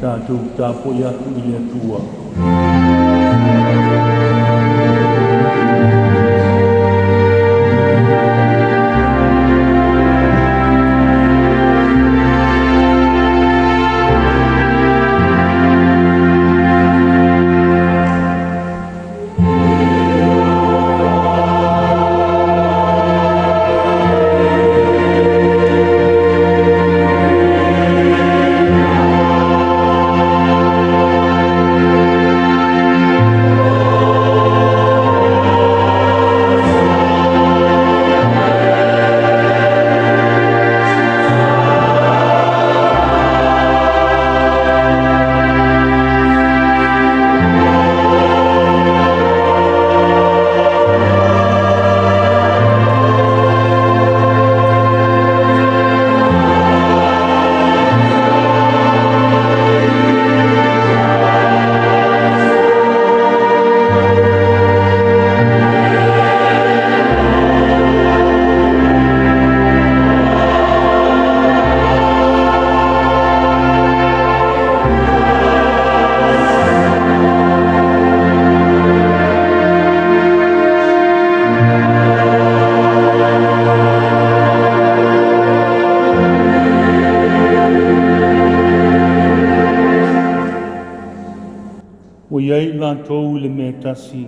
tātou tāpo i atu i le atua. Iai lātou i le mea tasi.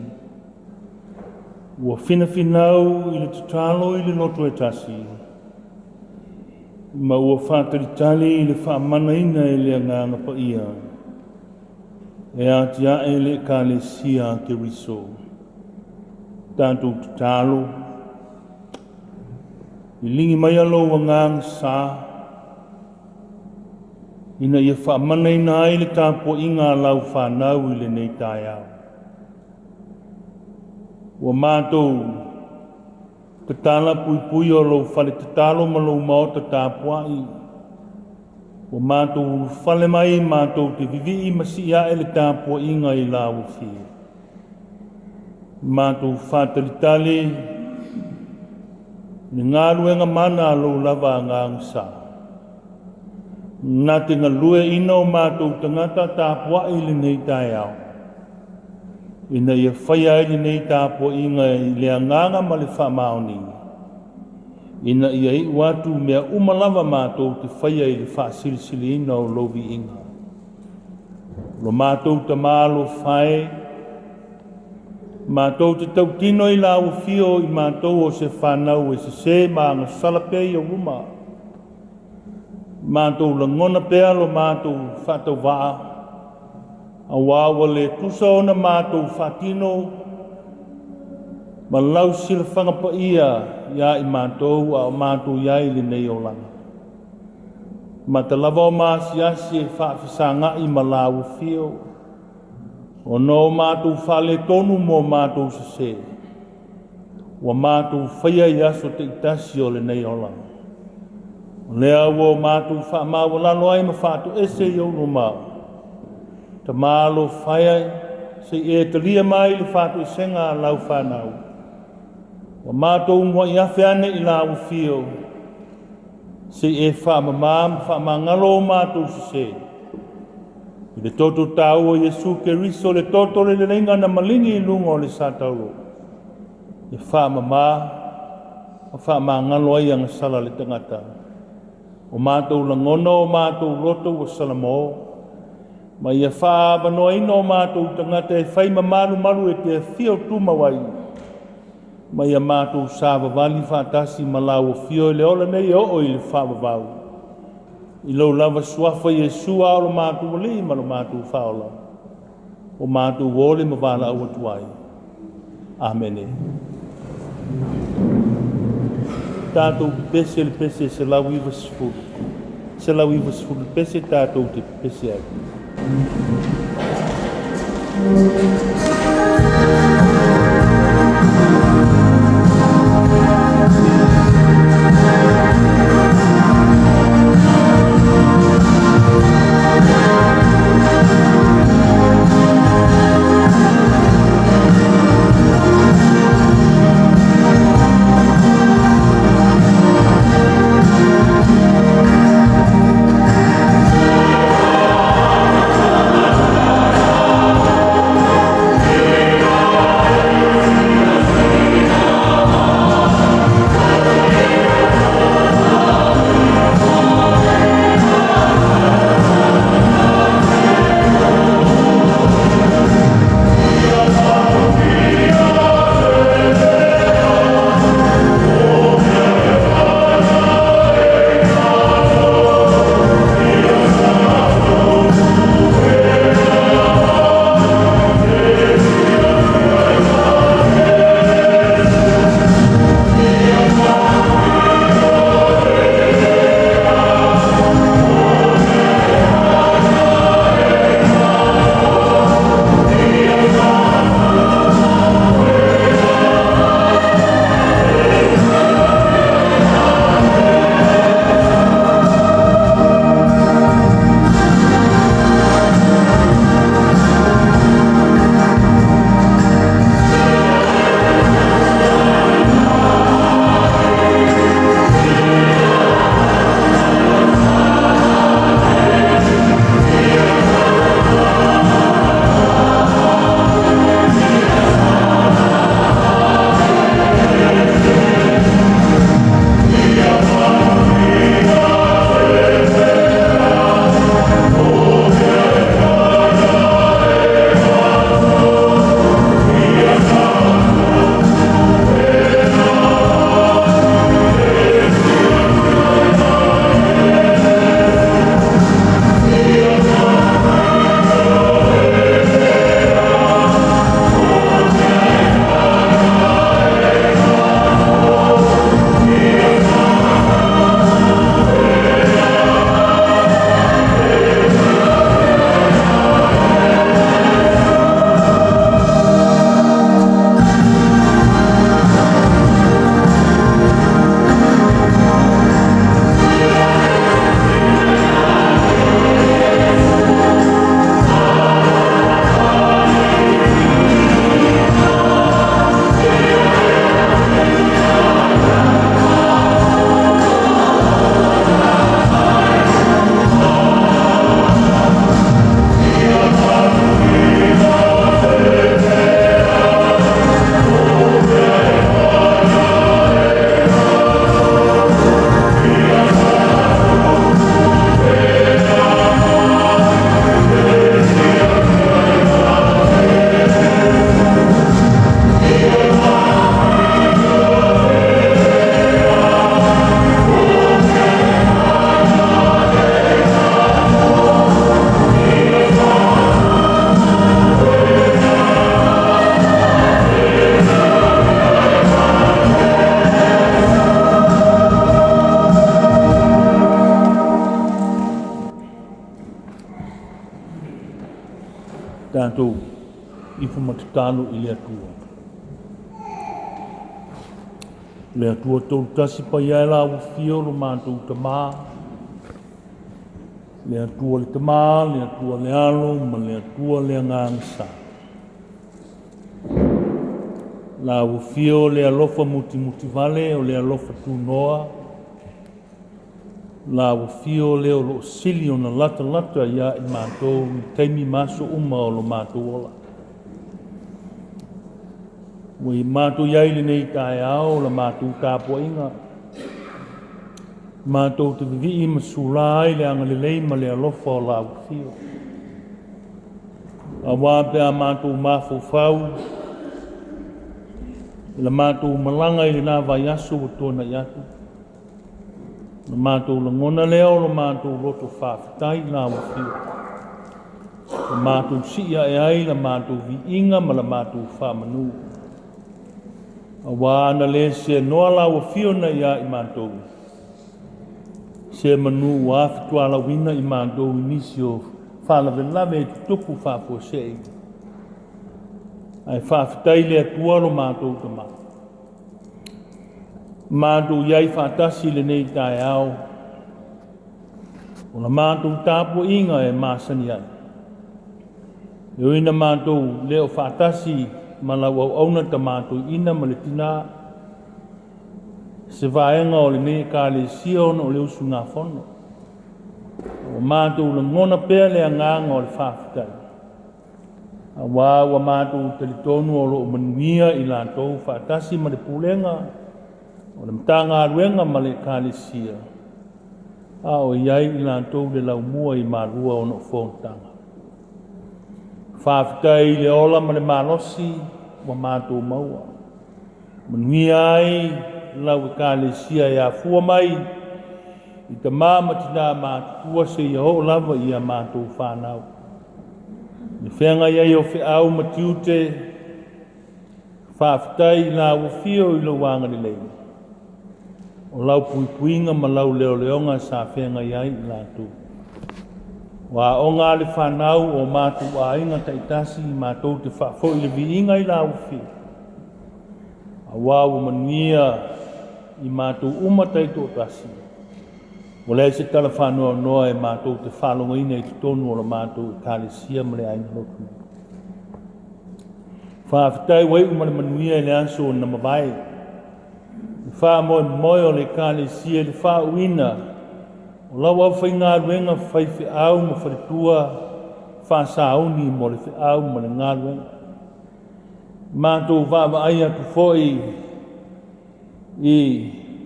Ua whina i le tutalo i le loto e tasi. Ma ua whātaritale i le whaamanaina e le anganga pa ia. E atia e le ka le sia ke riso. Tātou tutalo. I lingi mai alo wangang sa. Ina ia whaamanaina ai le tāpo inga lau whanau i le nei tai au. Ua mātou te tāla pui o lo whale te tālo ma lo mao te tāpua i. Ua mātou whale mai mātou te vivi i masi ia e le tāpua inga i lau whi. Mātou whātaritale ni ngā ruenga mana lo lava ngā ngsa. Nā te ngā lue ina o mātou tangata tāpua i le nei tai au. Ina ia whaia i le nei tāpua inga i le anganga ma le whamaoni. Ina ia i watu mea umalawa mātou te whaia i le whaasilisili ina o lovi inga. Lo mātou te mālo whae, mātou te tautino i lau whio i mātou o se whanau e se mā ngā salape i o ruma. Mātou la ngona pea lo mātou whatau waa. A wawa le tusa ona mātou whatino. Ma lau sila whangapa ia i mātou a mātou ia i le nei o langa. Ma te lava o māsiasi e whaafisanga i ma lau whio. O no mātou whale tonu mo mātou se. Wa mātou whaia i aso te itasi o le nei o langa. Lea wo mātou whaamawa lalo ai ma whātu ese i ono māu. Ta mālo whaiai se e te lia mai le whātu esenga lau whanau. Wa mātou mua i awhi ane i lau whio. Se e whaamangalo mātou se. I le toto tāua Jesu ke riso le toto le lenga na malingi i lunga o le sātauro. E whaamangalo ai ang sala le tangata. O mātou langona o mātou roto o salamo. Ma ia whaabanoina o mātou tangata e whai maru e te whio tūmawai. Ma ia mātou sāwa wali whātasi ma lau o whio i le ola nei o i le whaabavau. I lau lava suafa Jesu a o mātou li ma lo mātou whaola. O mātou wole ma wala au atuai. Amene. Tātou pese le pese se lau iwa sifuru. Se lau iwa sifuru pese tātou te pese ai. tātou I whamatutalo I le atua. Le atua tau tasi pa iai la ufio lo mātou tamā. Le atua le tamā, le atua le alo, ma le atua le angangasa. La ufio le alofa muti vale o le alofa tunoa. La ufio le o lo sili o na lata ia I mātou I taimi maso uma o lo mātou ola. Wai mātou iai le nei tae ao la mātou tāpua inga. Mātou te vivi ma sulai le anga le lei ma le alofa o la ufio. A wāpea mātou mafofau. La mātou malanga I le nā vai aso o tōna iatu. La mātou la ngona leo la mātou roto whawhitai la ufio. La mātou siia e ai la mātou vi inga ma la mātou whamanu. A wāna le se noa la ufio na ia I mātou. Se manu wāwhitua la wina I mātou nisi o whalavelave e tuku whāpua sei. Ai whawhitai le atua lo mātou tama. Mātou iai whātasi le nei tae au. O la mātou tāpua inga e māsani ai. E oina mātou leo whātasi ma lau au auna ta mātou ina ma le tina. Se vaenga o le nei ka le sion o le usu ngā whono. O mātou le ngona pēr le anganga o le whāwhitai. A wā mātou tali tonu o lo o manuia I lātou whātasi ma le pūlenga. O le mtanga aruenga ma le ka le sia. A o iai I lātou le lau mua I mārua o no whontanga. Whāwhitai le ola ma le mālosi wa mātou maua. Manuia ai lau I ka le sia ia fua mai. I ta māmatina mātua se ia ho lava ia mātou whānau. Ni whenga iai o whiau matiute. Whāwhitai la ufio I lo wanga le lei. O lau puipuinga ma lau leo leonga sa whenga iai I lātou. Wa o ngā le whanau o mātou a inga taitasi I mātou te whafo I le viinga I la uwhi. A wāu mania I mātou umatai tō tasi. O lei se tala whanua noa e mātou te whalonga ina I tonu o la mātou I kālesia ma le ainga lotu. Whawhitai wai umare manuia I le anso na mawai. I wha moe o le kālesia le wha uina. O lau au whai ngā ruenga whai whi au ma wharitua wha sauni mo le whi au ma le ngā ruenga. Mātou wāwa ai atu fōi I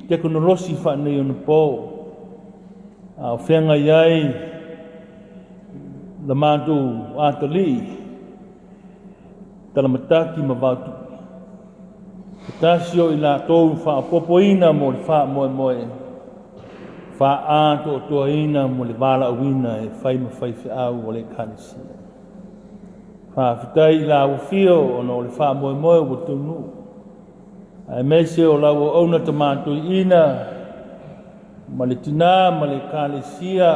teknolosi whanei o na pō. A whenga iai la mātou ātali talamataki ma vātu. Tasio I lātou wha popoina mo le wha moe moe. Wha āto toa ina mo le wala awina e whai ma whai whiau o le kānisia. Wha whitai la ufio o no le wha moe moe o tunu. Ai mese o lau o auna ta mātou ina ma le tina ma le kānisia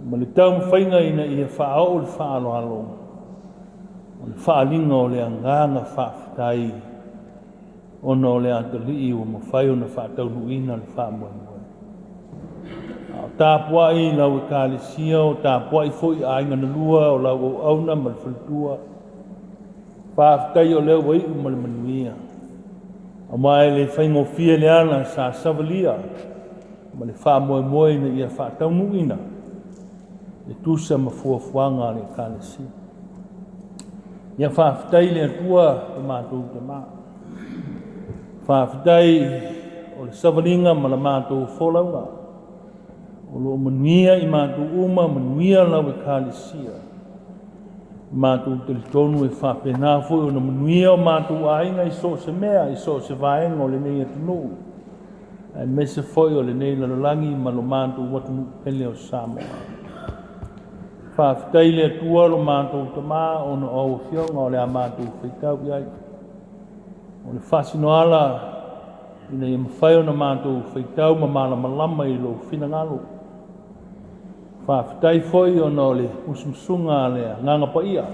ma le tau mwhainga ina I wha o le wha alo alo. O le wha alinga o le anganga wha whitai. Ono le atali o mawhai o na whātaunu ina le wha moe moe. Tāpua I lau I kālesia o tāpua I fōi ainga na lua o lau o auna ma le whalitua. Whāwhitai o leo wai ma le manuia. A mai le whaingo fia le ana sa savalia. Ma le wha moe moe na ia whātaunu ina. Le tusa ma fuafuanga le kālesia. Ia whāwhitai le atua o mātou te maa. Whāwhitai o le savalinga ma le mātou wholaunga. O lo manuia I mātou uma manuia lau I kālesia. Mātou tali tonu e whāpena fui o na manuia o mātou ainga I so se mea, I so se vaenga o le nei atunu. Ai mese foi o le nei lalalangi ma lo mātou watunu pele o Samoa. Whāwhitai le atua lo mātou tamā o na o whionga o le a mātou whaitau iai. O le whasinoala ina I mawhai o na mātou whaitau ma mala malama I lo whina ngalo. whawhitai foi o no le usumsunga le nganga pa ia.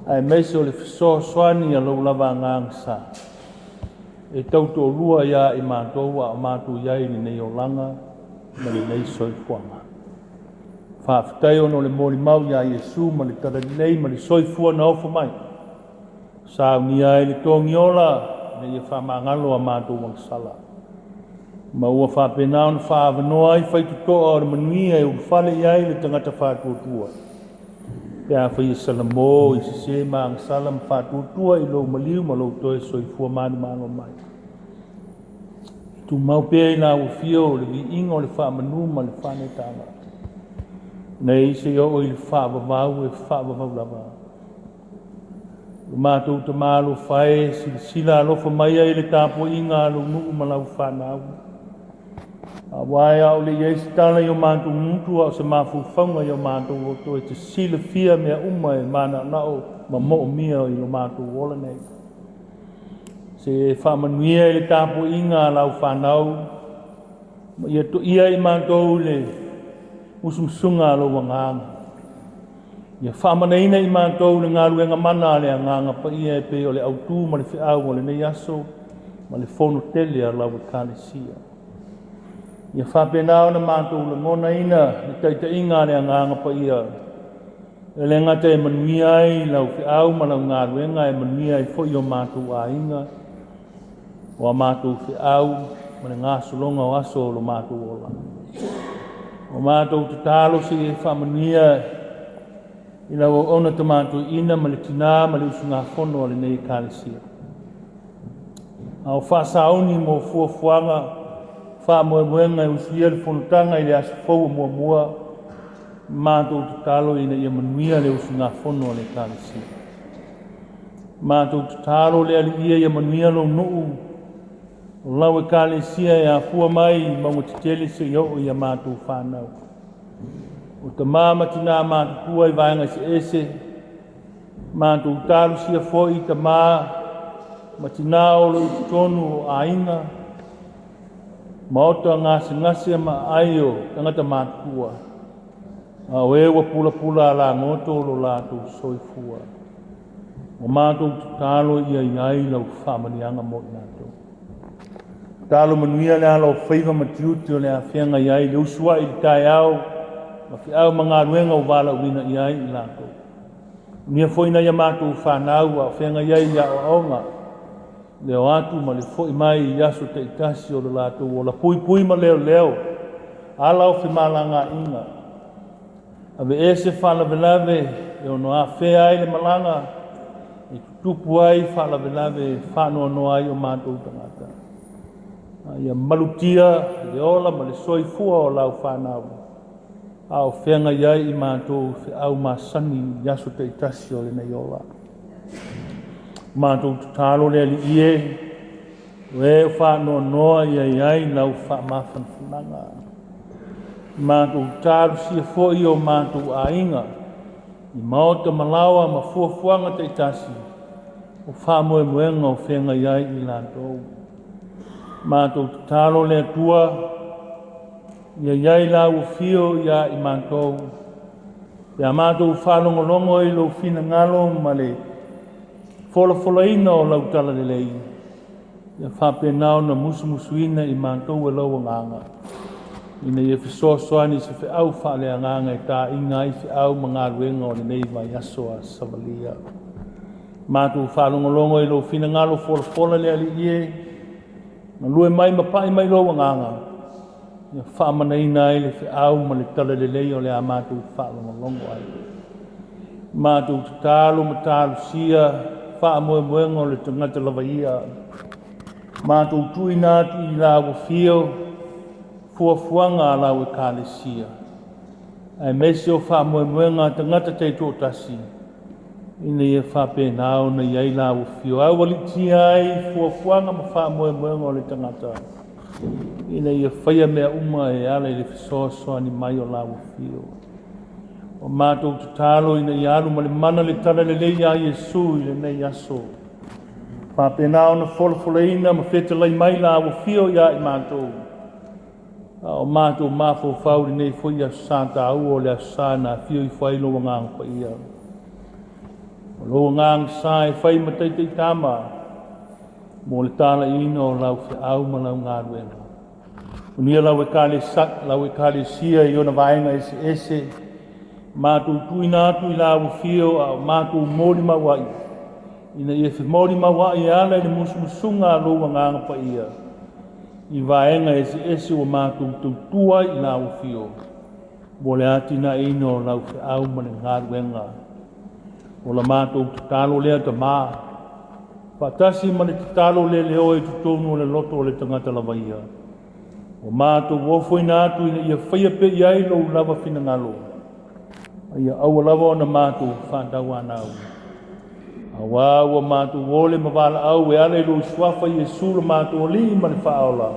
Ai mese o le fiso swani a lau lava ngang sa. E tauto lua ia i mātou a mātou iai ni nei o langa ma le nei soi fuanga. Whawhitai o no le mori mau ia Yesu ma le tada nei ma le soi fua na ofa mai. Sao ni ai le tongi ola ne ia whamangalo a mātou wang sala. Ma ua whapenao na whaavanoa ai whaitutoa o le manui e ufale iai le tangata whātuatua. Pea whai salamo i se maang salam whātuatua i lo maliu ma lo toe soi fua mani malo mai. Tu mau pea i nā ufio le vi ingo le whaamanu ma le whanetanga. Nei se o i le whaavavau e whaavavau lava. Mātou ta mālo whae sila alofa mai ai le tāpua inga alo nuu ma lau whanau. A wai au le yeisi tala i o mātou mutu au se mafuwhaunga i o mātou o toi te sila fia mea uma e mana nao ma mo mia i o mātou ola nei. Se whamanuia i le tāpua inga lau whanau. Ia to ia i mātou le usumsunga alo wanganga. Ia whamaneina i mātou le ngā ruenga mana le nganga pa ia e pe o le autu ma le whiau o le nei aso ma le whono tele a lau kālesia. Ia whapenao na mātou le ngona ina le taita inga le nganga pa ia. E le ngata e manuia ai lau whiau ma lau ngā ruenga e manuia ai fo i o mātou a inga o a mātou whiau ma le ngā solonga o aso o lo mātou ola. O mātou te tālo si e whamanuia i lau o ona ta mātou ina ma le tina ma le usunga whono le nei kālesia. Au whasauni mo fuafuanga whamoemoenga i usuia le whonotanga i le aso fau mua mātou te tālo ina i manuia le usunga whono le kālesia. Mātou te tālo le ali ia i manuia lo nuu o lau e kālesia e a fua mai maunga te tele se i o i a mātou whanau. O ta māmati nā mātua i vaenga se ese, mātou tālu sia foi ta mati nā olo i tonu o ainga, maota ngase ma aio tangata mātua, a oewa pula la ngoto lo lātou soifua. O mātou tālo ia iai lau whamanianga mo i nātou. Tālo manuia le alo whaiva matiuti o le a whianga iai le usua i tai au, ma fi au mga ruenga o wala uina iai i lako. Nia foina ia mātou whanau a whenga iai ia o aonga. Leo atu ma le foi mai i aso te itasi o le lātou o la pui ma leo. Ala o fi malanga inga. Ave ese whalavelave e ono a whea ai le malanga. I tupu ai whalavelave whanoa no ai o mātou tangata. Ia malutia le ola ma le soifua o lau whanau. Au whenga iai i mātou au masani yaso te itasi o le nei ola. Mātou tālo le ali ie, we whanoa noa iai lau whamafan whananga. Mātou tālo sia foi o mātou a inga, i maota malawa ma fuafuanga te itasi, o whamoemoenga o whenga iai i lātou. Mātou tālo le atua, ia iai la ufio ia i mātou. Ia mātou whalongolongo i lo fina ngalo ma le wholafolaina o lau tala le lei. Ia whapenao na musumusuina i mātou e lau nganga. Ina ia fisosoani se whiau whale nganga e tā inga i whiau mga ruenga o le nei vai aso a Savalia. Mātou whalongolongo i lo fina ngalo wholafola le ali ie. Na lue mai mapai mai lau nganga. Ia whaamanaina ai le whiau ma le tala le lei o le a mātou whaalongo ai. Mātou te tālo ma tālo sia, whaamoemoenga o le tangata lava ia. Mātou tui nātu i la wafio, fuafuanga a lau e kālesia. Ai mese o whaamoemoenga tangata te tō tasi. Ina ia whapenao na iai la wafio. Au waliti ai fuafuanga ma whaamoemoenga o le tangata. Ina ia whaia mea uma e ala i le fisosoa ni mai o la wafio. O mātou te tālo ina i alu ma le mana le tala le lei a Yesu i le nei aso. Whapenao na wholafoleina ma whetalai mai la wafio ia i mātou. O mātou māwhau whauri nei whai a sāta au o lea sāna whio I whai lo ngang pa ia. Lo ngang sāi whai matai te tāma mo le tāla ino lau whi au ma lau ngā ruenga. Unia lau e kāle sak, lau e kāle sia I ona vaenga ese mātou tuina atu I lau whio a mātou mōri mawai. Ina ia whi mōri mawai ala I le musumusunga lo ngang pa ia. I vaenga ese o mātou tautua I lau whio. Mo le atina ino lau whi au ma le ngā ruenga. O la mātou tatalo lea ta mā. Whatasi ma le tatalo le leo e tutonu o le loto o le tangata lava ia. O mātou wofo ina atu ina ia whaia pe iai lo lava whina ngalo. Ia aua lava o na mātou whātau anau. Awa ua mātou wole mawala au e ale lo swafa Yesu la mātou li ma le whaola.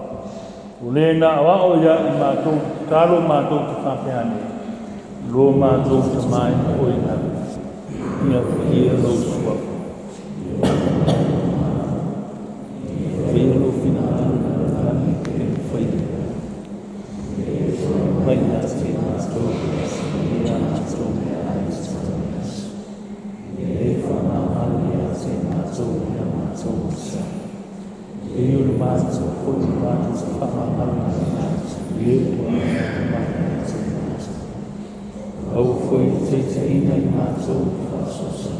O le na awa o ia I mātou tatalo mātou te whapeane. Lo mātou te mai o ina. Ia ia lo swafa. Ia lo whina anu ke whaia. Vai na te mātou. Ia mātou me aistou. E whana alu ia te mātou ia mātou sa. E uru mātou koi mātou sa whana alu ia. E ua mātou mātou. Au foi te te ina I mātou whasosa.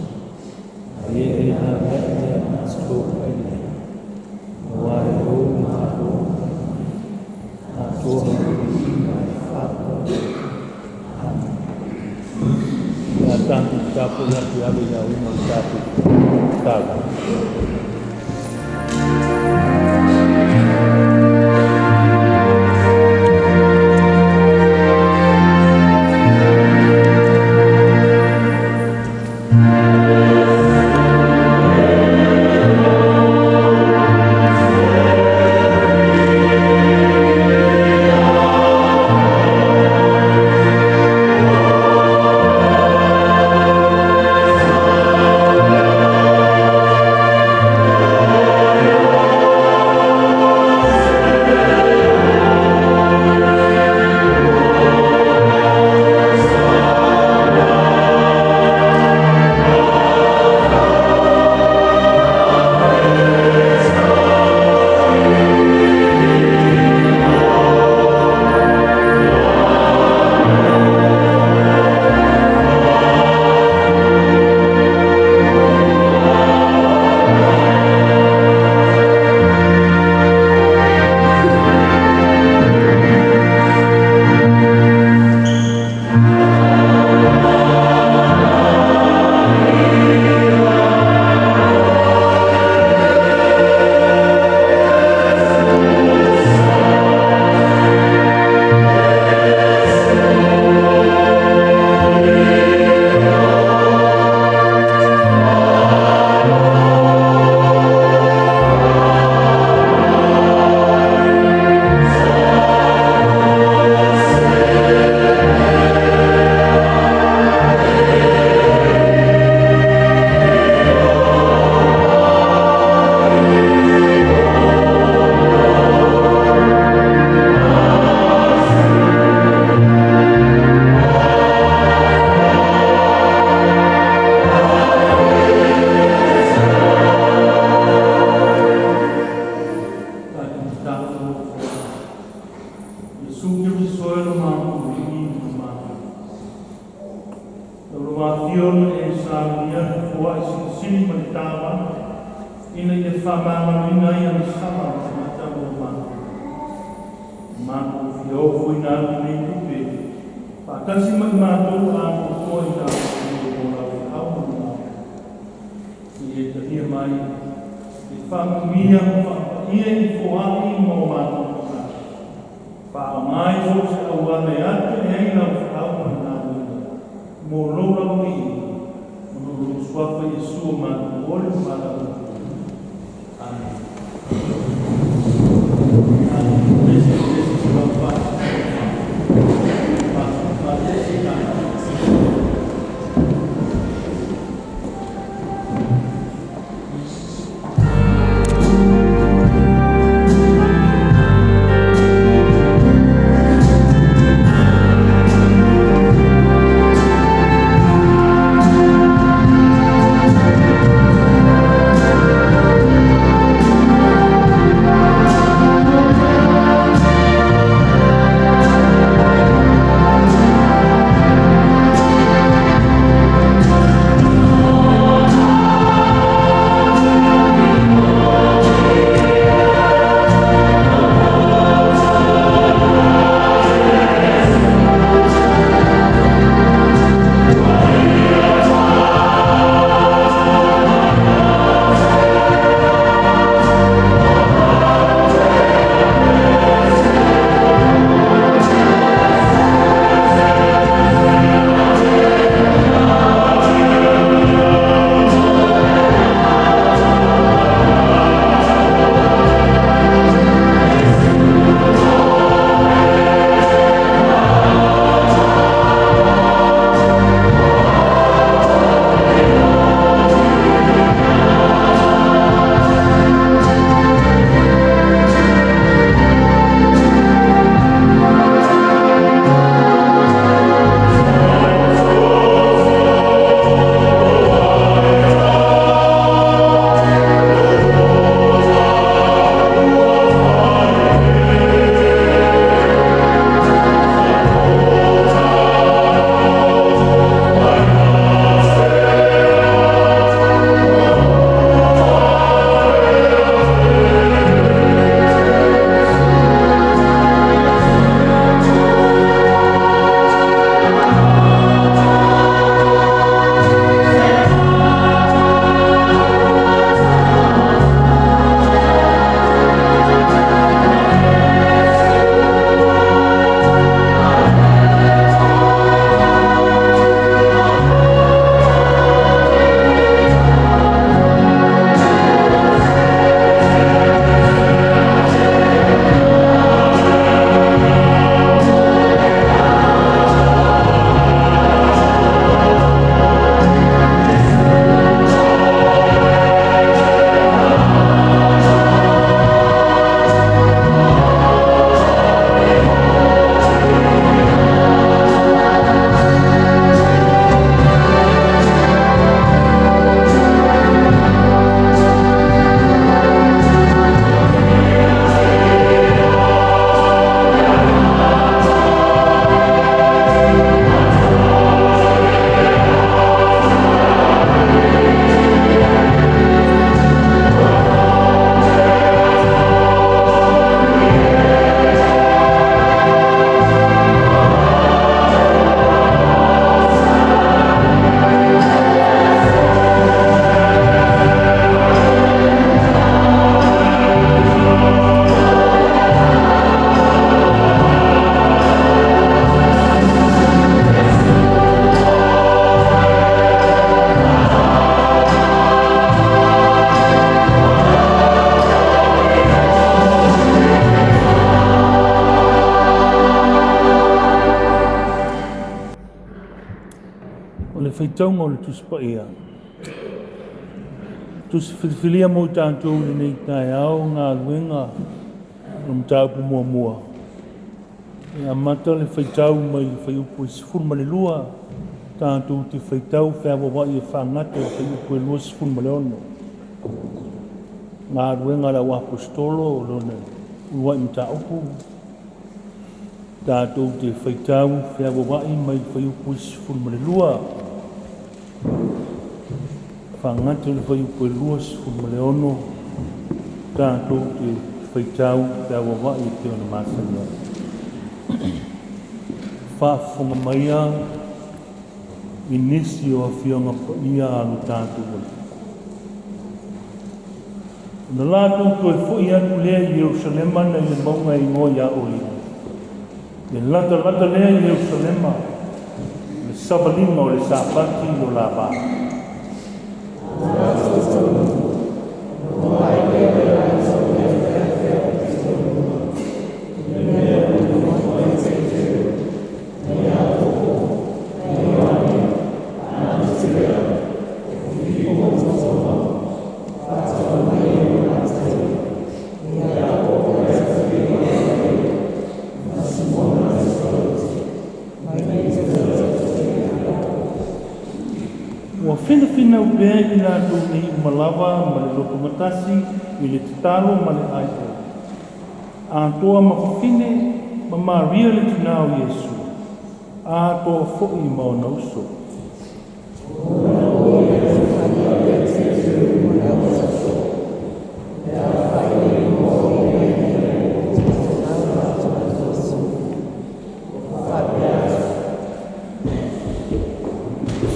E na mea ia mātou aile. Wai o mātou. Mātou I mai whāpau. Amen. Ia tātou tāpou atu alu ia una tātou tātou. ina ia whamāmaruina ia ni sama o mata o mātu. Mātu whio fui nātu nei tupe. Pātasi mai mātu a o toi tātu o lau e hau o mātu. I e tahia mai, e whamamia o whapaia I whoaki mō mātu o mātu. Pāo mai o se auane atu e hei lau hau o mātu. Mō loura o i, mō loura swafa Yesu o mātu o le mātu o. le whaitaunga o le tuspa ea. Tus whiwhilia mo tātou le nei tai au ngā luenga o mtaupu mua mua. E amata le whaitau mai le whaiupu i sifurma le lua tātou te whaitau whiawawai e whangata le whaiupu e lua sifurma le ono. Ngā luenga la wapostolo o lone uwai mtaupu. Tātou te whaitau whiawawai mai le whaiupu i sifurma le lua. Whangata le whaiupu e lua sifurma le ono. Tātou te whaitau whiawawai e te ona māsania. Whaafonga maia i nisi o a whionga pa ia anu tātou wale. Na lātou koe fwoi atu lea i Jerusalema na i le maunga i ngoi a oli. Le lata lea i Jerusalema, le savalinga o le sāpati o la bā. Whina upea i lātou nei umalawa ma le loko matasi i le tatalo ma le aite. Ātoa mawhine ma Maria le tinao Iesu. Ātoa fo'i ma o nauso.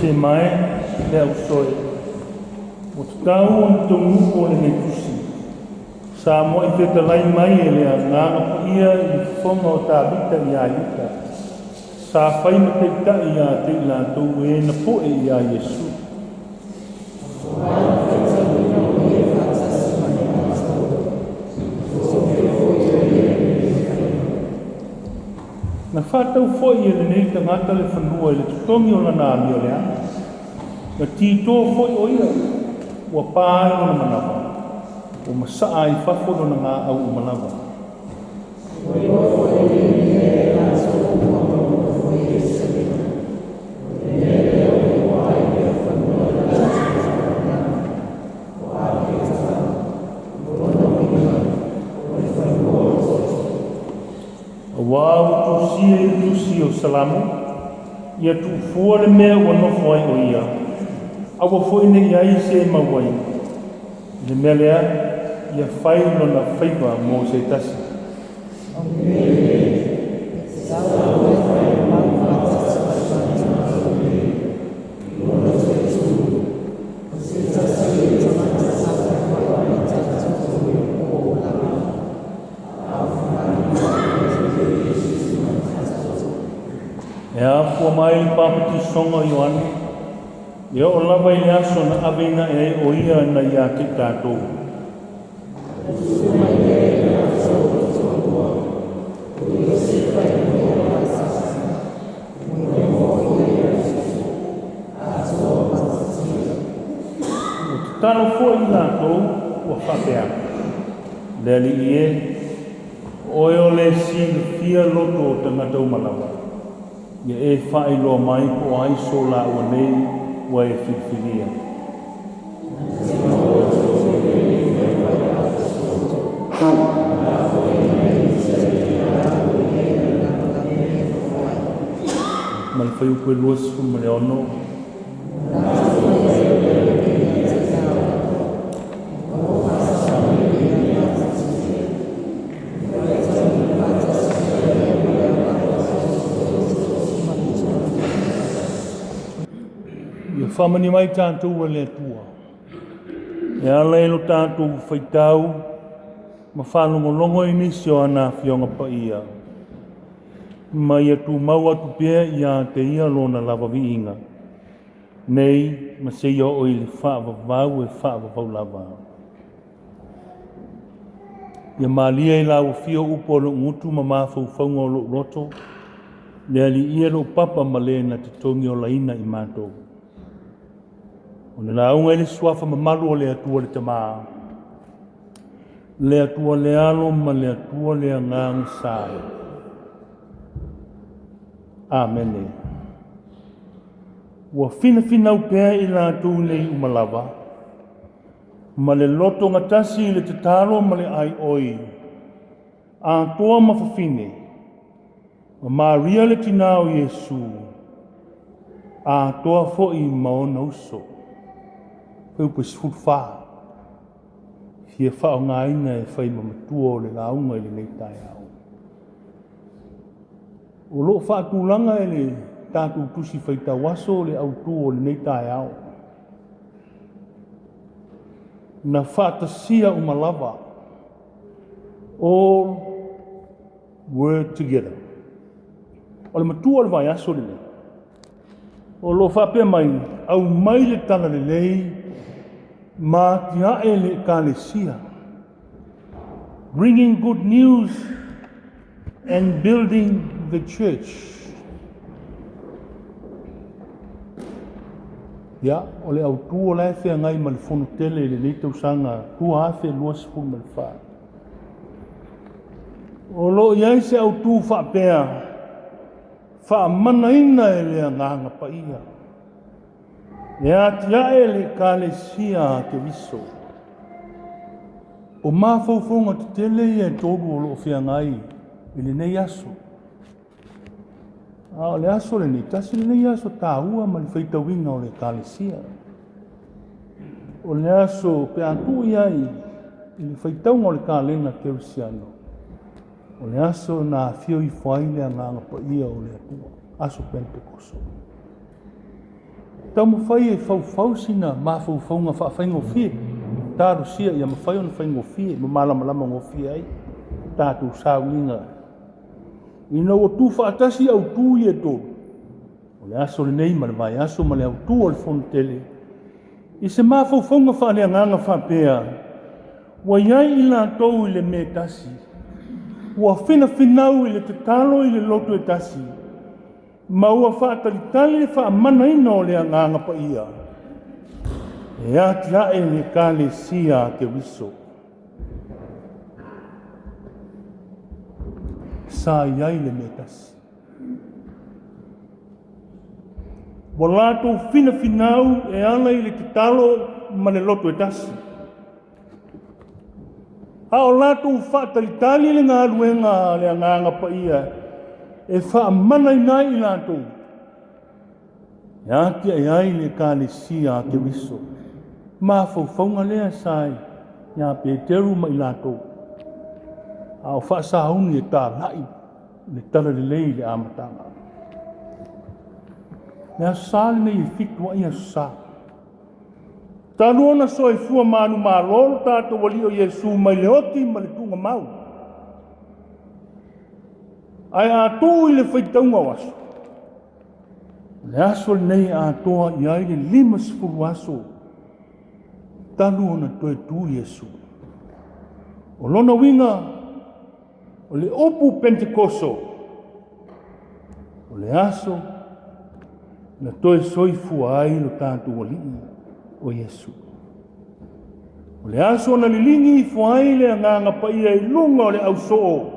Se mai le au soe. O te tau o ni tongu o le netusi. Sa mo i te talai mai e lea ngāna pa ia i whonga o tā vita i a ita. Sa whai ma te ta i a te la tau e na po e i a Iesu. Na whātau fwoi e le nei tangata le whanua i le tutongi o lana ami o lea. Na tito foi o ia, ua pāi o na manawa, o masaa i whawhono na ngā au o manawa. Wau tusia i tusi o salamu, ia tu fua le mea ua nofo ai o ia. Awa foi ne iai se mawai. Le melea ia whai lona whaiwa mō se tasi. E a fua mai li papati songa Ioane. Ia o lava i aso na awena e o ia na ia te tātou. O te talo fua i tātou ua whapea. Lea li i e, oe o le si le fia loto o tangata umalawa. Ia e whae loa mai po aiso la ua nei wa e whiwhiria. Mal whaiu koe luas ma le ono. Whamani mai tātou a le tua. E ala elo tātou whaitau, ma whalongolongo i nisi o ana whionga pa ia. Mai atu mau atu pia i a te ia lona lava vi inga. Nei, ma se ia o i le whaavavau e whaavavau lava. Ia malia i lau whio upo lo ngutu ma mawhau whaunga o lo roto, le ali ia lo papa ma le na te tongi o laina i mātou. O le launga ele suafa mamalu o le atua le tamaa. Le atua le alo ma le atua le angang sae. Amene. Ua fina upea i la atu nei umalawa. Ma le loto ngatasi le tatalo ma le ai oi. A toa mawhawhine. Ma Maria le tinao Yesu. A toa fo i maona uso. Peu pa sifurwha. Fia whao ngā inga e whai mamatua o le launga i le nei tai au. O lo whaatulanga e le tātou tusi whai tawaso le au tū o le nei tai au. Na whaatasia umalawa. All work together. O le matua o le vai aso le nei. O lo whapea mai, au mai le tala le lei, ma tia e le kalesia. Bringing good news and building the church. Ya, o le au tu o lai whea ngai ma le whono tele le nei tausanga, tua awhe luas fun ma le wha. O lo iai se au tu whapea, wha manaina e lea nganga pa ia. Ea tia e le kalesia ke viso. O mawhauwhonga te tele e tōru o loo whea ngai i le nei aso. O le aso le nei, tasi le nei aso tā ua ma le whaitawinga o le kalesia. O le aso pe atu iai i le whaitaunga o le kālenga keusiano. O le aso na fio i whaile a nganga pa ia o le atua. Aso Pentekoso. Tau mawhai e whauwhausina ma whauwhaunga whaafai fie. Tāru sia ia mawhai o na whai ngofie. Ma malama ngofie ai. Tātou saulinga. Ina o tu whaatasi au tu i e tō. O le aso le nei ma le vai aso ma le au tu o le fontele. I se ma whauwhaunga whaale a nganga whaapea. Wa iai i la tau i le me tasi. Ua finau i le te talo i le loto e tasi. Ma ua whaatalitali e whaamana ina o le nganga pa ia. E ati ae le kale sia ke wiso. Sa iai le me tasi. Wa lato finau e ana i le te talo ma le loto e tasi. A o lato whaatalitali le ngā ruenga le nganga pa ia e whaamana nai i lato. E ati e ai le kālesia ke wiso. Ma whauwhaunga lea sai, ia Peteru ma i lato. A o whaasahuni e tā lai, le tala le lei le amatanga. Lea sāle nei e fitua ia sa. Taluona soe fua manu marolo tātou wali o Yesu mai le oti ma le tunga mau. Ai atu i le whaitaunga waso. Le aso le nei atoa i ai le 5 waso. Taluona toe tu Yesu. O lona winga o le opu Pentekoso. O le aso na toe soifua ai lo tātou wali o Yesu. O le aso na lilingi i fuai le nganga pa ia i lunga o le au soo.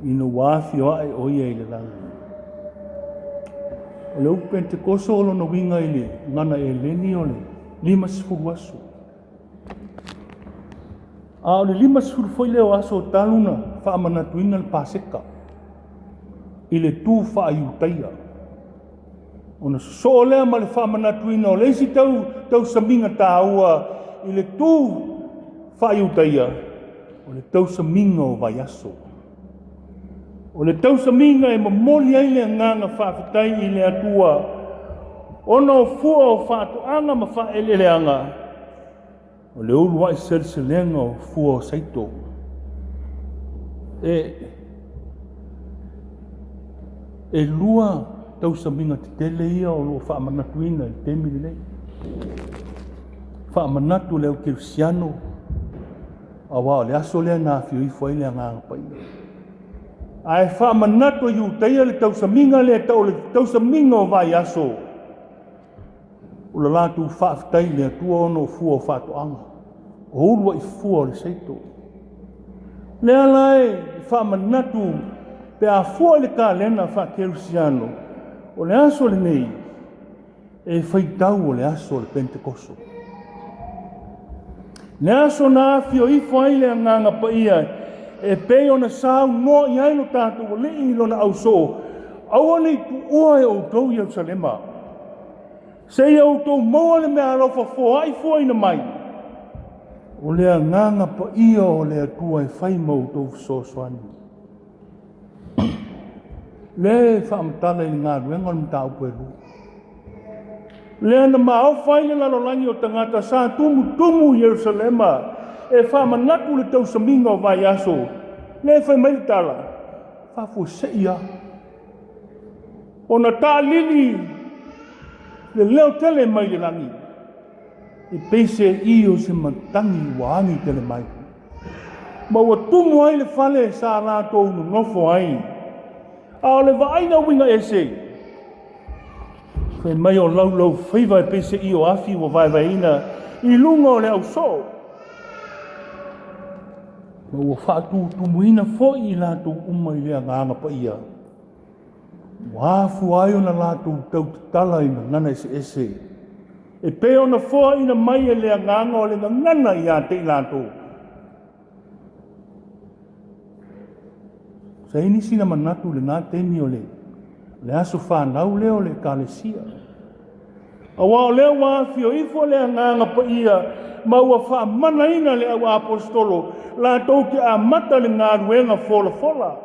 Ina wafi o ai o ia i le langa. O le upu Pentekoso o lona winga i le ngana e leni o le 5 aso. A o le 5 foi leo aso taluna whaamanatuina le Paseka. I le tū whaaiutaia. Ona so lea ma le whaamanatuina o leisi tau saminga tāua i le tū whaiutaia o le tau saminga o vai aso. O le tau saminga e mamoli ai le nganga whaafitai i le atua. Ona o fua o whaatoanga ma whaeleleanga. O le ulu wai selselenga o fua o saito. E lua tau saminga te tele ia o lo whaamanatuina i te mili nei. Whaamanatu leo Kirisiano. Awa le aso lea nā whio i fwai lea ngā paina. Ai whaamanatu i uteia le tau saminga le tau saminga o vai aso. o le lātou whaafitai le atua ono fua o whaatoanga. O urua I fua o le seito. Le alae whaamanatu pe a fua le ka lena whaakerusiano o le aso le nei e whaitau o le aso le Pentekoso. Le aso na awhio I whai le anganga pa ia e pei o na sau no I ailo tātou o le ilo na au so aua nei tu ua e o tau Ierusalema. Se ia o tau maua le mea alofa fua ai fua ina mai. O lea nganga pa ia o lea tua e whai mau tau fisosoani. Le whaamatala I ngā ruenga o mta upu e lu. Lea na mao whai le lalolangi o tangata sa tumu Yerusalema e whaamanatu le tau saminga o vai aso. Le whai mai tala. Whafu se ia. O na tā lili le leo tele mai le langi. I peise I o se matangi waangi tele mai. Ma ua tumu ai le whale sa rātou no nofo ai. A o le waaina winga ese. Whai mai o lau whiwa e peise I o afi o vai I lunga o le au so. Ma ua whaatu tumuina fo I rātou umai lea nganga pa ia. Wafu ai ona lātou tau tala I na ngana ese. E pe ona foa ina mai e lea nganga o le ngana I a te lātou. Sa ini sina manatu le ngā temi o le aso whanau leo le kālesia. Awa o leo wafi o ifo lea nganga pa ia ma ua wha mana ina le au apostolo lātou ke a mata le ngā ruenga fola.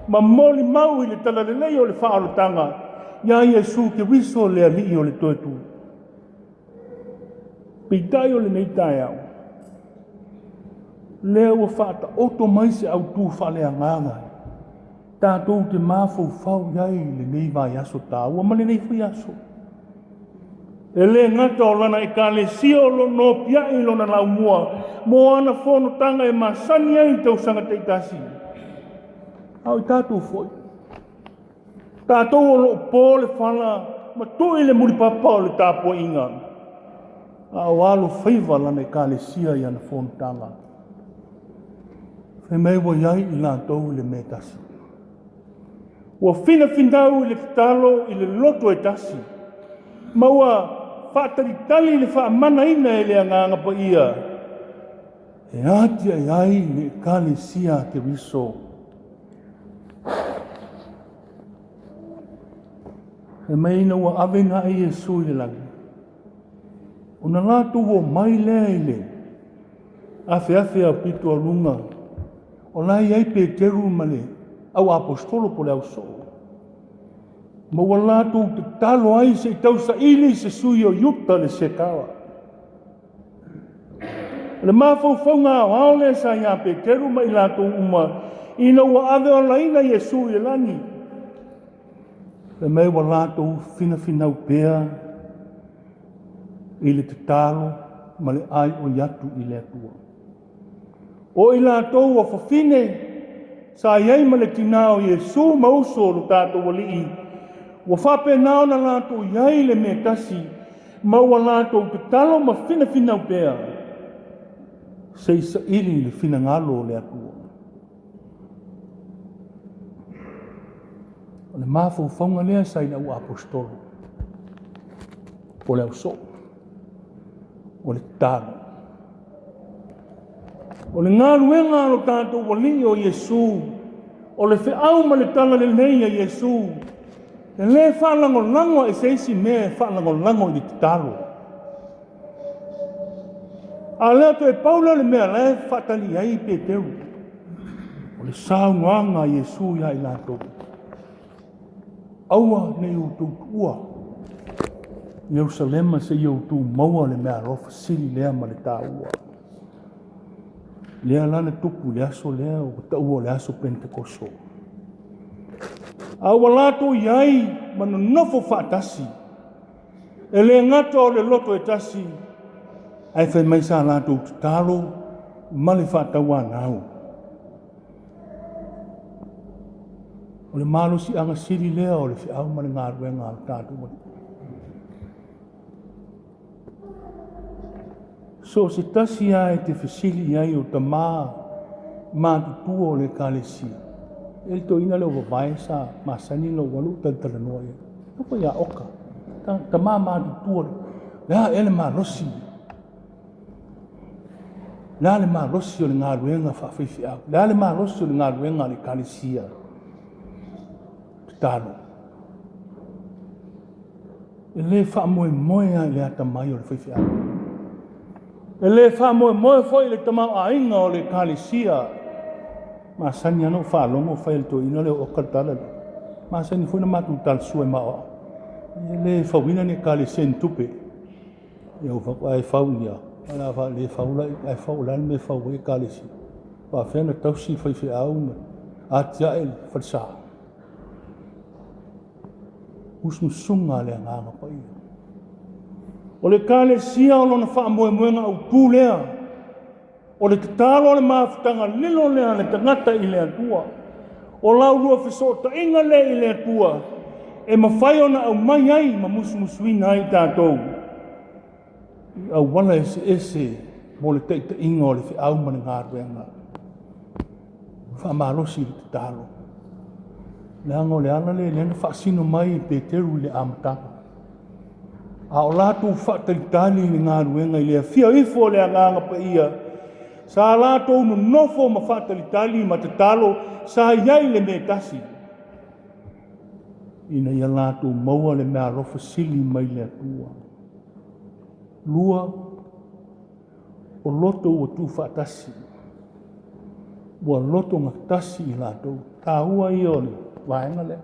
Ma moli mau I le tala le lei o le whaalotanga ia Iesu ke wiso le alii o le toetu. Peitai o le nei tai au. Lea ua whaata oto mai se au tū whalea nganga. Tātou te māwhau whau iai le nei vai aso tā. Ua mane nei whi aso. E le ngata o lana e ka le sio lo no pia I lona lau mua. Mo ana whono tanga e masani ai tau sanga teitasi. Au I tātou foi. Tātou o lo po le whala. Ma toi le muripapa o le tāpua inga. A walo whaiva lana e ka le sia I ana whono tanga. Whai mei wa iai I lātou le me tasi. Ua whindau I le talo I le loto e tasi. Ma ua whaataritali le whaamana ina e lea nganga pa ia. E atia iai le ka le sia te riso. E mai ina ua awenga I Iesu I le langi. O na lātou o mai lea I le. Afe a pitu a lunga. O lai ai Peteru ma le. Au apostolo po le au so. Ma ua lātou te talo ai se tau sa ili se sui o yuta le se kawa. Le mawhau ngā hao le sa ia Peteru ma I lātou uma. Ina ua ave o laina Iesu I langi. Le mei wa lātou whina pēa I le te talo ma le ai o yatu I le atua. O I lātou o whawhine sa iei ma le tina o Iesu mauso lo tātou wali I. Wa whape nao na lātou iei le me tasi ma wa lātou te talo ma whina pēa. Se isa ili le whina ngalo le atua. O le mawhau whaunga lea sa ina ua apostolo. Po le au so. O le talo. O le ngā ruenga lo tātou wali o Iesu. O le whiau ma le tala le nei a Iesu. E le whalango e se isi mea whalango I te talo. A lea to e paula le mea le whatali ai Peteru. O le saunoanga Iesu ia I lātou. Aua nei o tūtua. Jerusalema se i o tū maua le mea rofa sili lea ma le tāua. Lea lana tupu le aso lea o taua le aso Pentekoso. Aua lātou iai manu nofo whaatasi. E le ngata o le loto e tasi. Ai whai mai sa lātou talo ma le whaataua nau. O le malo si anga siri lea o le whiau ma le ngā ruenga o tātou. So se tasi ai te fesili ai o ta tutua o le kalesia. Ele to ina leo vai sa masani lo walu tantala noia. Apa ya oka. Ta tutua. La ele losi. La le losi o le ngā ruenga whawhiwhi au. La le losi o le ngā ruenga le kalesia. Talo. Ele whamoe ai le ata mai o le whawhiwhi au. Ele whamoe foi le tamau ainga o le kalesia. Masani ano whalongo whaile to ina leo okatala. Masani foi na matu tal sue mao. Ele whawina ne kalesia ntupe. Iau whakai whawia. Ana wha le whaula ai whaula me whaua e kalesia. Wa whena tausi whaiwhi au me. Atia el whatsa. Usmusunga le nganga pa ia. O le kalesia o lona whamoemoenga au pūlea. O le tatalo le mafutanga lilo lea le tangata i le atua. O lau rua whisota inga le i le atua. E mawhai ona au mai ai ma musumusuina ai tātou. Au wala ese mo le teita inga o le whiau mani ngā ruenga. Whamalosi le tatalo. Le anga le ana le lena whaasino mai pe teru le amatanga. A o lātou whaataritali le ngā ruenga i lea whia ifo le anganga pa ia. Sa lātou no nofo ma whaataritali ma te talo sa iai le me tasi. Ina ia lātou maua le mea rofa sili mai le atua. Lua o loto o tu whaatasi. Ua loto ngatasi i lātou. Tā ua i ole, vaenga le.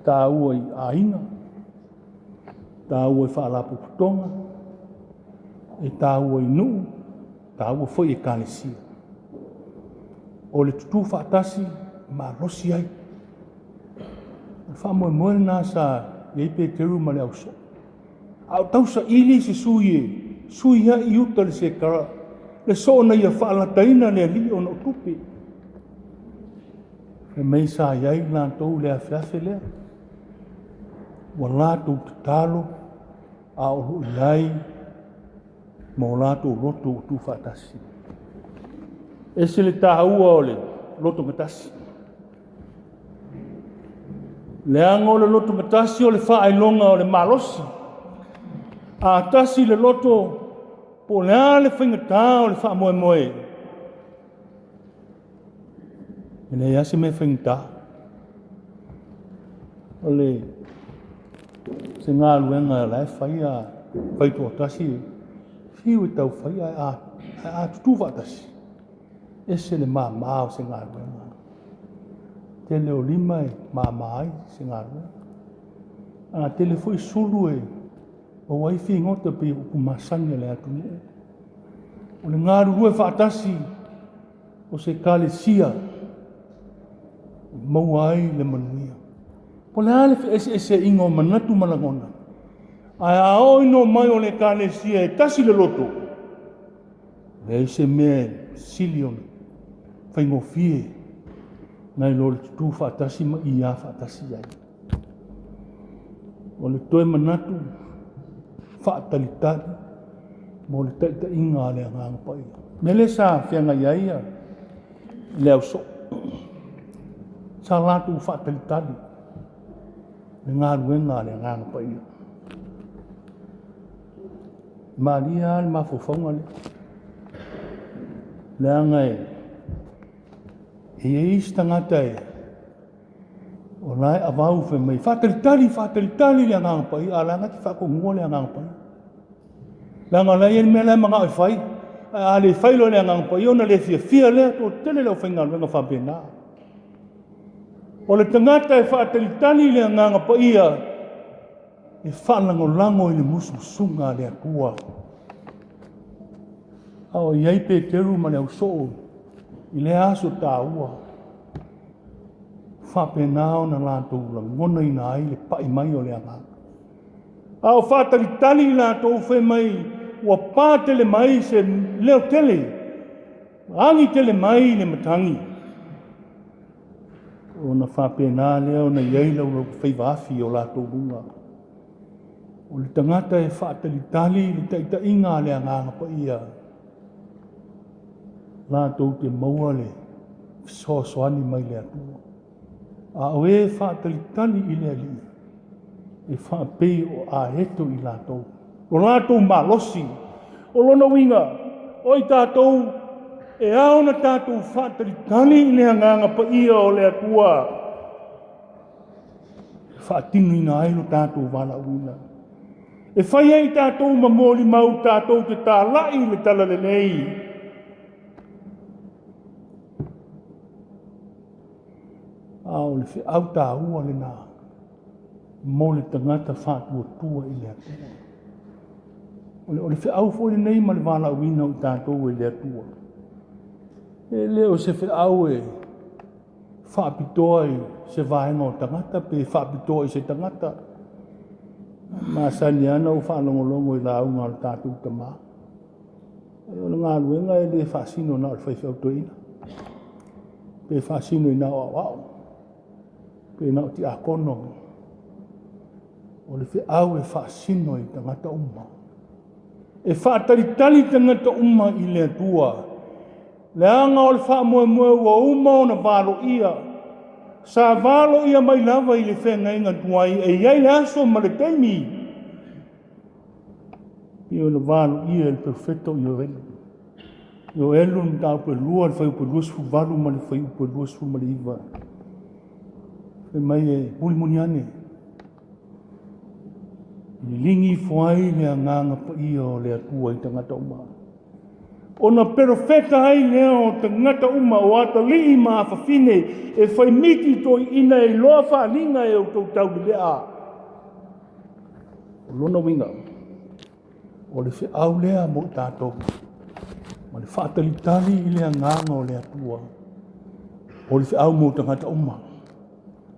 Tā ua i ainga. Tā ua i whaalapu putonga. E tā ua i nuu. Tā ua foi e kalesia. O le tutu whaatasi, ma rosi ai. Whamoe nā sa ieipe teru ma le au so. Au tausa ili se sui e. Sui ia i uta le se kara. Le so na ia whaalataina le li o no tupi. E mei sa iai lātou le awhiawhi lea. Wa lātou te talo. A o iai. Mo lātou loto o tu whaatasi. E se le tāua o le loto ngatasi. Le anga o le loto ngatasi o le whaailonga o le malosi. A tasi le loto po lea le whaingatā o le whaamoemoe. E le ase me whaingatā. O le se ngā luenga lai whai tō tasi fiu e tau whai a tutu whaatasi. E se le mā o se ngā luenga. Te leo lima e mā ai se ngā luenga. A te le fui sulu e o wai fi ngota pe upu masanga le atu ne. O le ngā rue whaatasi o se kalesia. Mau ai le manuia. Po le ale ese ingo manatu malangona. Ai ao ino mai o le kalesia e tasi le loto. Le se me silion. Whaingo fie. Nai lo le tutu whaatasi ma ia whaatasi ai. O le toe manatu. Whaatalitari. Mo le taita inga le anganga pai. Mele sa whianga iaia. Le au so. Sa latu whaatalitari. Le ngā ruenga le anganga pai. Maria le mafofonga le. Le anga e. E eis tangata e. O lai avau whe mai. Whaatalitari le anganga pai. A langa ki whakongua le anganga pai. Langa lai e mea lai mga e whai. A le whailo le anganga pai. Ona le fia le. Tō tele leo whainga ruenga whapena. O le tangata e whaatalitari le anganga pai ia. E whalango i le musunga le atua. Ao iai pe teru ma le au soo. I le aso tā ua. Whapenao na lātou la ngona ina ai le pai mai o le anganga. Ao whaatalitari lātou whe mai. Ua pātele mai se leo tele. Angi tele mai le matangi. O na whapena leo na iei lau whaiwafi o lātou runga. O le tangata e whaatalitali le taita inga le anganga pa ia. Nā tau te maua le soani mai le atua. A oe whaatalitali i le ali. E whaapei o a heto i la tau. O la tau malosi. O lona winga. O i tātou e aona tātou whaatalitali i le anganga pa ia o le atua. Whaatinu ina ailo tātou wala wina. E whai ei tātou mamoli mau tātou te tā lai le tala le nei. Ao le whi au tā ua le nā. Mo le tangata whātua tua i le atua. O le whi au fo le nei ma le wala wina o tātou i le atua. E leo se whi au e whaapitoa i se vaenga o tangata, pe whaapitoa i se tangata. Masani ana o whanongolongo i la unga o tātou tamā. E o ngā luenga e le whaasino na o le whaiwhau toina. Pe whaasino i na o awao. Pe na o ti akono. O le whiau e whaasino i tangata umma. E whaataritali tangata umma i le atua. Le anga o le wha moe moe ua uma o na valo ia. Sa valo ia mai lava i le whenga inga tuai e iai le aso ma le teimi. I o na valo ia il perfetto i o elu. I o elu ni tau pe lua le whai upe luasfu valu ma le whai upe luasfu ma le iwa. E mai e puli muniane. I lingi fuai le anganga pa ia o le atua i tangata umma. O na perfeta ai leo tangata uma o ata lii maa whawhine e whai miti toi ina e loa whaalinga e o tau tau lea. O lona winga. O le whi au lea mo tātou. Ma le whaatalitali i lea nganga o lea tua. O le whi au mo tangata uma.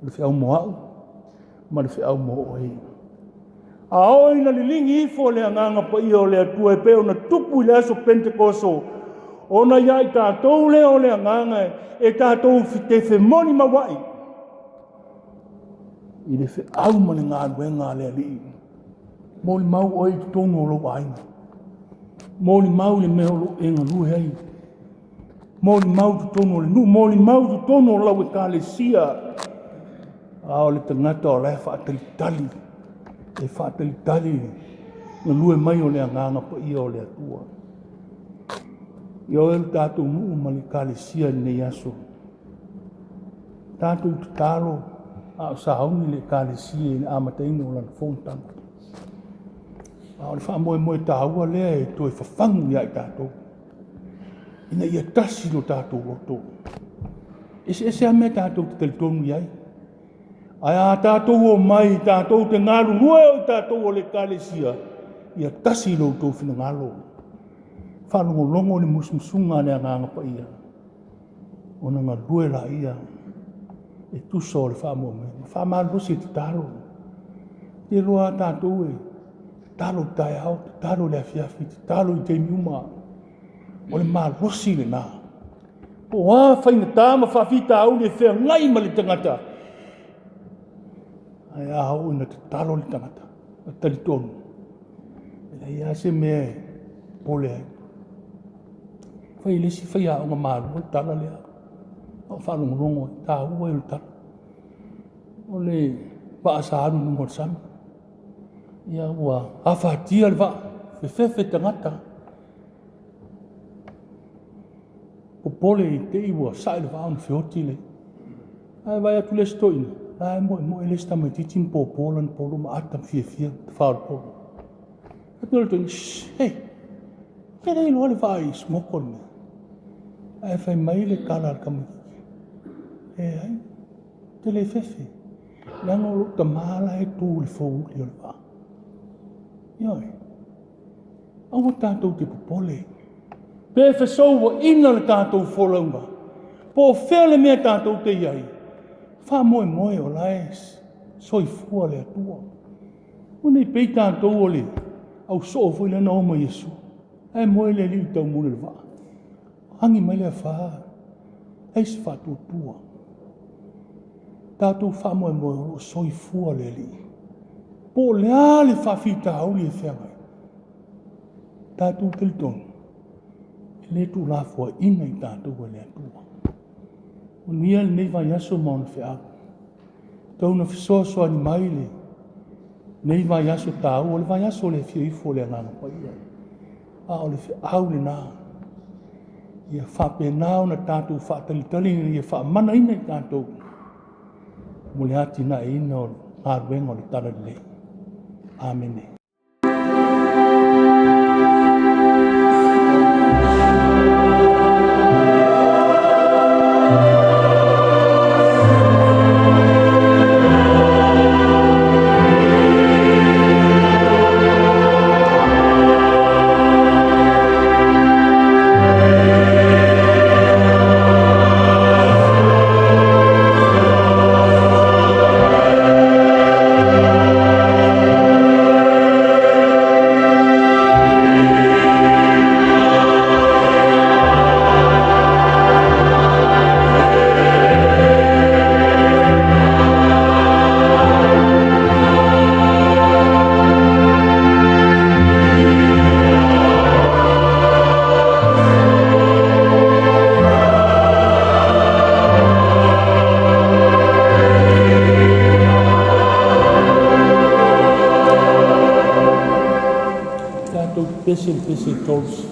O le whi au mo au. Ma le whi au mo oe. A oi na lilingi ifo le anganga pa ia o le atua e peo na tupu i le aso Pentekoso. O na ia i tātou le o le anganga e tātou te whemoni mawai. I le whi au ma le ngā luenga le ali. Mo li mau oi tu tonu o lo aina. Mo li mau le meo lo enga lue hei. Mo li mau tu tonu o le nu. Mo li mau tu tonu o lau e ka le sia. A o le tangata o le whaatalitali. E whaatalitali na lue mai o le anganga pa ia o le atua. I o elu tātou nuu ma le kālesia nei aso. Tātou tu tālo a o sahauni le kālesia i amataina o lana whontanga. A o le wha moe moe tāua lea e toi whawhangu ia i tātou. Ina ia tasi no tātou roto. Ese a mea tātou te talitonu iai. Ai a tātou o mai, tātou te ngaru rue o tātou o le kālesia. Ia tasi lo tō whina ngalo. Whanongo longo ni musmusunga ne anganga pa ia. O na ngā rue la ia. E tuso o le wha mua me. Wha maa lusi te tālo. Te roa tātou e. Tālo tai au, te tālo le afiafi, te tālo i te miuma. O le maa lusi le nā. Po wā whaina tāma whawhita au le whea ngai ma le tangata. Ai a hau ina te talo li tangata. A tali tonu. E ia se mea pole ai. Whai lesi whai a unga maru. O tala lea. O whanong rongo. Tā ua i tala. O le waasa anu nungo sami. Ia ua hawhatia le waa. Whewhewe tangata. O pole i te iwa. Sai le waa anu whioti le. Ai vai atu le stoina. Ai mo ele está mai titin popolan polo ma atam fia fal polo. Atul tu hey. Que dai lo le vai smokon. Ai fai mai le kala kam. Ai tele fefe. Lango lu tamala e tu le fo le va. Yoi. Au tanto te popole. Pe fe so ina le tanto folonga. Po fele me tanto te iai. Wha moe moe o laes, soi fua le atua. O nei pei tātou o le, au so fui le na oma Yesu. Ai moe le li tau mune le waa. Hangi mai le wha, ai se wha tua. Tātou wha moe moe o soi fua le li. po lea le whawhita au le whengai. Tātou kilton. Le tu la fua ina I tātou wa lea tua. Unia le nei vai aso mauna whea. Tau na fisoa ni mai le. Nei vai aso tāu, o le vai aso le fio ifo le ngana pa ia. A o le whea au le nā. Ia whapenao na tātou whaatalitali ia whaamana ina I tātou. Mule ati na ina o ngāruenga o le tara le. Amen. Pese todos.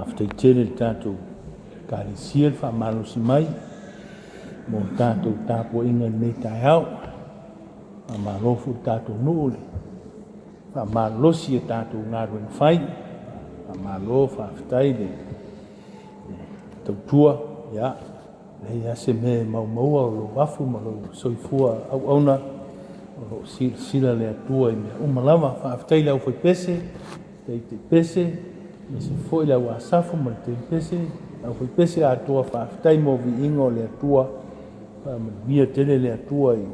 whaaftaitere tātou kāresia le whaamalosi mai mo tātou tāpua inga nei tai au whaamalofu tātou nuule whaamalosi e tātou ngāruenga whai whaamalo whaaftai le tautua ia lei ase me maua o lo wafu ma lo soifua au auna o lo sila le atua i mea umalawa whaaftai lau whai pese te pese me se foi lau asafu ma te pese lau whai pese atua whaaftai mo vi ingo le atua ma via tele le atua i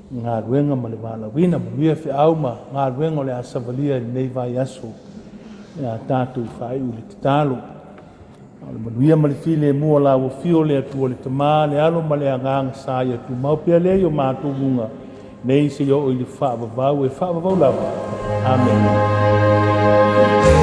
ngā ruenga ma le wālawina ma via whi au ma ngā ruenga le asavalia nei vai aso ia tātou whai uli te tālo le manuia ma le file mua la ua fio le atua le tamā le alo ma le agaga sa ia tu mau pea lea i o matou luga nei se o i le whaavavau e whaavavau lava. Amen.